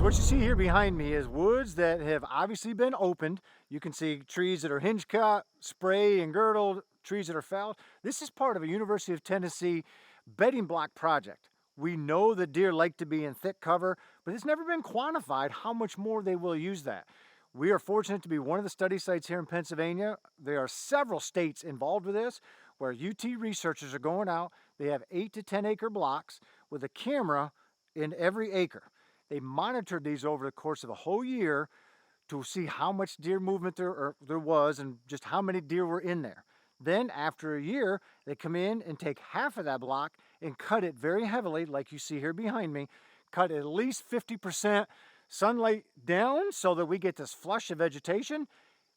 So what you see here behind me is woods that have obviously been opened. You can see trees that are hinge cut, spray and girdled, trees that are felled. This is part of a University of Tennessee bedding block project. We know that deer like to be in thick cover, but it's never been quantified how much more they will use that. We are fortunate to be one of the study sites here in Pennsylvania. There are several states involved with this where UT researchers are going out. They have 8 to 10 acre blocks with a camera in every acre. They monitored these over the course of a whole year to see how much deer movement there was and just how many deer were in there. Then after a year, they come in and take half of that block and cut it very heavily, like you see here behind me, cut at least 50% sunlight down so that we get this flush of vegetation,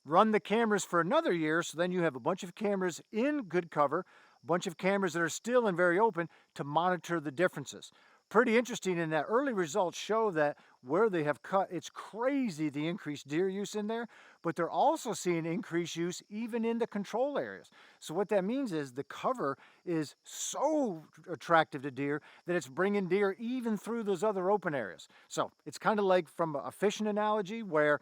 run the cameras for another year, so then you have a bunch of cameras in good cover, a bunch of cameras that are still and very open to monitor the differences. Pretty interesting in that early results show that where they have cut, it's crazy the increased deer use in there, but they're also seeing increased use even in the control areas. So what that means is the cover is so attractive to deer that it's bringing deer even through those other open areas. So it's kind of like from a fishing analogy where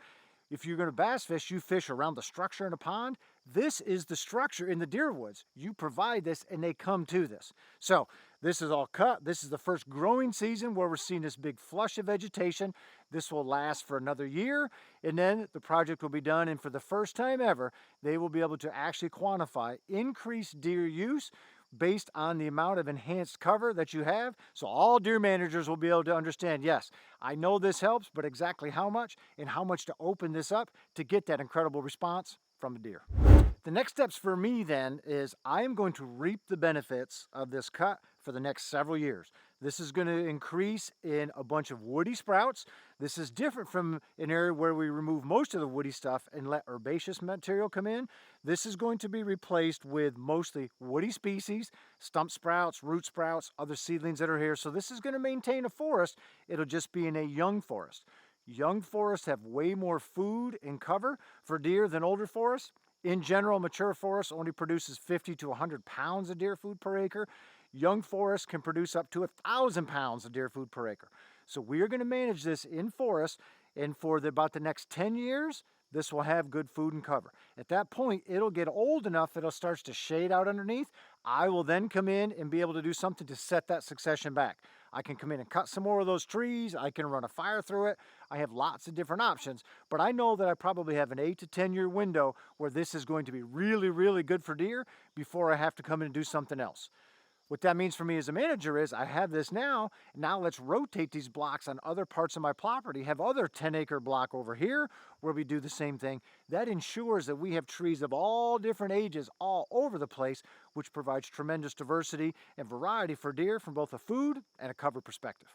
if you're going to bass fish, you fish around the structure in a pond. This is the structure in the deer woods. You provide this and they come to this. So this is all cut. This is the first growing season where we're seeing this big flush of vegetation. This will last for another year and then the project will be done, and for the first time ever, they will be able to actually quantify increased deer use based on the amount of enhanced cover that you have. So all deer managers will be able to understand, yes, I know this helps, but exactly how much and how much to open this up to get that incredible response from a deer. The next steps for me then is I am going to reap the benefits of this cut for the next several years. This is going to increase in a bunch of woody sprouts. This is different from an area where we remove most of the woody stuff and let herbaceous material come in. This is going to be replaced with mostly woody species, stump sprouts, root sprouts, other seedlings that are here. So this is going to maintain a forest. It'll just be in a young forest. Young forests have way more food and cover for deer than older forests. In general, mature forest only produces 50 to 100 pounds of deer food per acre. Young forests can produce up to 1,000 pounds of deer food per acre. So we are going to manage this in forest, and for about the next 10 years, this will have good food and cover. At that point, it'll get old enough that it starts to shade out underneath. I will then come in and be able to do something to set that succession back. I can come in and cut some more of those trees. I can run a fire through it. I have lots of different options, but I know that I probably have an 8 to 10 year window where this is going to be really, really good for deer before I have to come in and do something else. What that means for me as a manager is I have this now let's rotate these blocks on other parts of my property, have other 10-acre block over here where we do the same thing. That ensures that we have trees of all different ages all over the place, which provides tremendous diversity and variety for deer from both a food and a cover perspective.